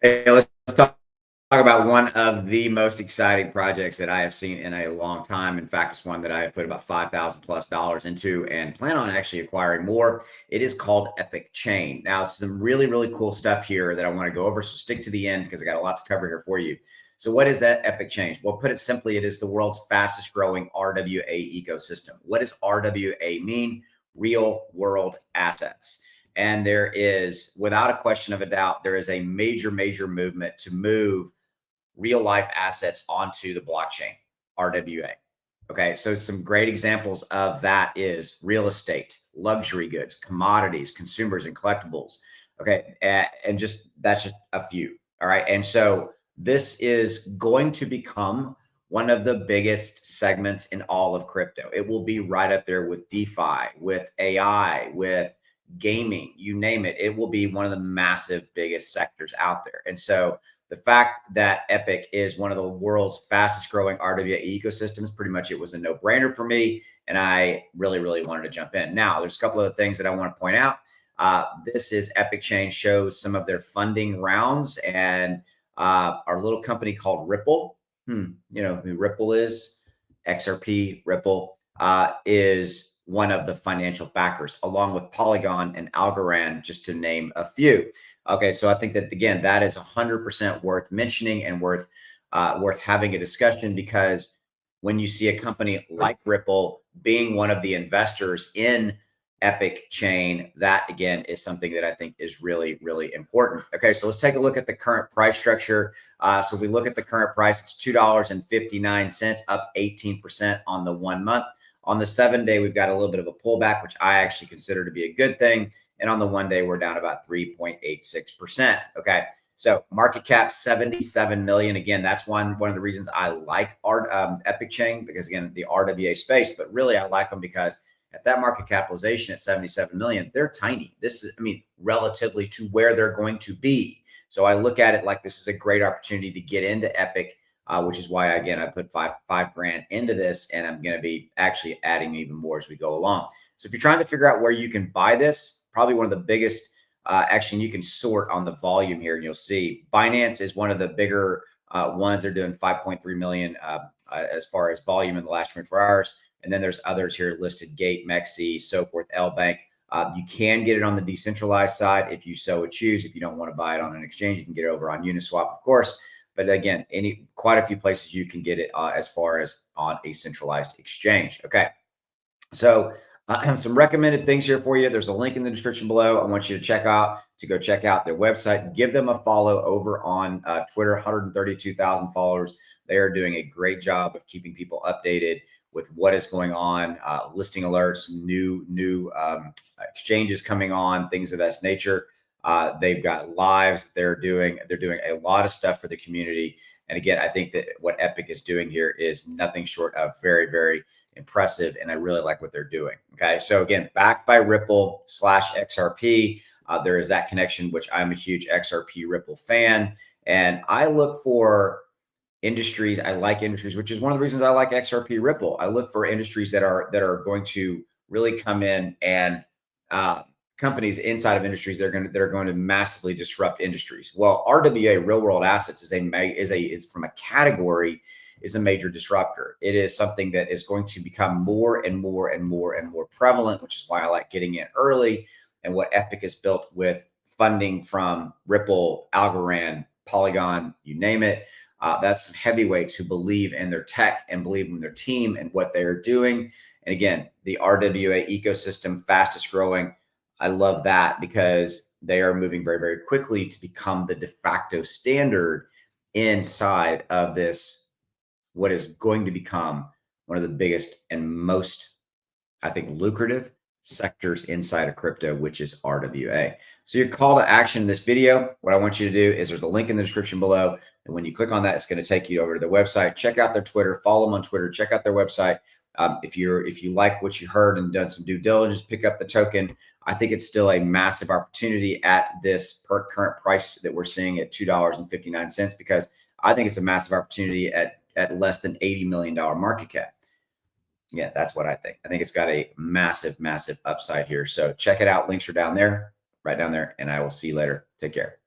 Hey, let's talk about one of the most exciting projects that I have seen in a long time. In fact, it's one that I have put about $5,000+ into and plan on actually acquiring more. It is called Epic Chain. Now, some really, really cool stuff here that I want to go over. So stick to the end because I got a lot to cover here for you. So, what is that Epic Chain? Well, put it simply, it is the world's fastest growing RWA ecosystem. What does RWA mean? Real world assets. And there is, without a question of a doubt, there is a major, major movement to move real life assets onto the blockchain, RWA. Okay, so some great examples of that is real estate, luxury goods, commodities, consumers, and collectibles. Okay, and just that's just a few. All right, and so this is going to become one of the biggest segments in all of crypto. It will be right up there with DeFi, with AI, with gaming, you name it. It will be one of the massive biggest sectors out there. And so the fact that Epic is one of the world's fastest growing RWA ecosystems, pretty much it was a no brainer for me. And I really, really wanted to jump in. Now, there's a couple of things that I want to point out. This is Epic Chain shows some of their funding rounds and our little company called Ripple. You know who Ripple is? XRP, Ripple is one of the financial backers, along with Polygon and Algorand, just to name a few. Okay, so I think that again, that is 100% worth mentioning and worth having a discussion, because when you see a company like Ripple being one of the investors in Epic Chain, that again is something that I think is really, really important. Okay, so let's take a look at the current price structure. So if we look at the current price, it's $2.59, up 18% on the 1 month. On the 7-day, we've got a little bit of a pullback, which I actually consider to be a good thing. And on the 1 day, we're down about 3.86%. Okay. So market cap 77 million. Again, that's one of the reasons I like Epic Chain, because again, the RWA space, but really I like them because at that market capitalization at 77 million, they're tiny. This is, I mean, relatively to where they're going to be. So I look at it like this is a great opportunity to get into Epic, which is why, again, I put five grand into this, and I'm going to be actually adding even more as we go along. So if you're trying to figure out where you can buy this, probably one of the biggest action, you can sort on the volume here, and you'll see Binance is one of the bigger ones. They're doing 5.3 million as far as volume in the last 24 hours. And then there's others here listed: Gate, Mexi, so forth, L Bank. You can get it on the decentralized side if you so would choose. If you don't want to buy it on an exchange, you can get it over on Uniswap, of course. But again, quite a few places you can get it as far as on a centralized exchange. Okay, so I have some recommended things here for you. There's a link in the description below. I want you to go check out their website. Give them a follow over on Twitter. 132,000 followers. They are doing a great job of keeping people updated with what is going on, listing alerts, new exchanges coming on, things of that nature. They've got lives. They're doing a lot of stuff for the community. And again, I think that what Epic is doing here is nothing short of very, very impressive. And I really like what they're doing. Okay. So again, backed by Ripple / XRP, there is that connection, which I'm a huge XRP Ripple fan. And I look for industries. I like industries, which is one of the reasons I like XRP Ripple. I look for industries that are going to really come in, and companies inside of industries that are going to massively disrupt industries. Well, RWA, real world assets, is from a category, is a major disruptor. It is something that is going to become more and more and more and more prevalent, which is why I like getting in early. And what Epic has built with funding from Ripple, Algorand, Polygon, you name it. That's some heavyweights who believe in their tech and believe in their team and what they are doing. And again, the RWA ecosystem, fastest growing. I love that because they are moving very, very quickly to become the de facto standard inside of this, what is going to become one of the biggest and most, I think, lucrative sectors inside of crypto, which is RWA. So your call to action in this video, what I want you to do is there's a link in the description below. And when you click on that, it's going to take you over to the website. Check out their Twitter, follow them on Twitter, check out their website. If you like what you heard and done some due diligence, pick up the token. I think it's still a massive opportunity at this current price that we're seeing at $2.59, because I think it's a massive opportunity at less than $80 million market cap. Yeah, that's what I think. I think it's got a massive, massive upside here. So check it out. Links are down there, right down there. And I will see you later. Take care.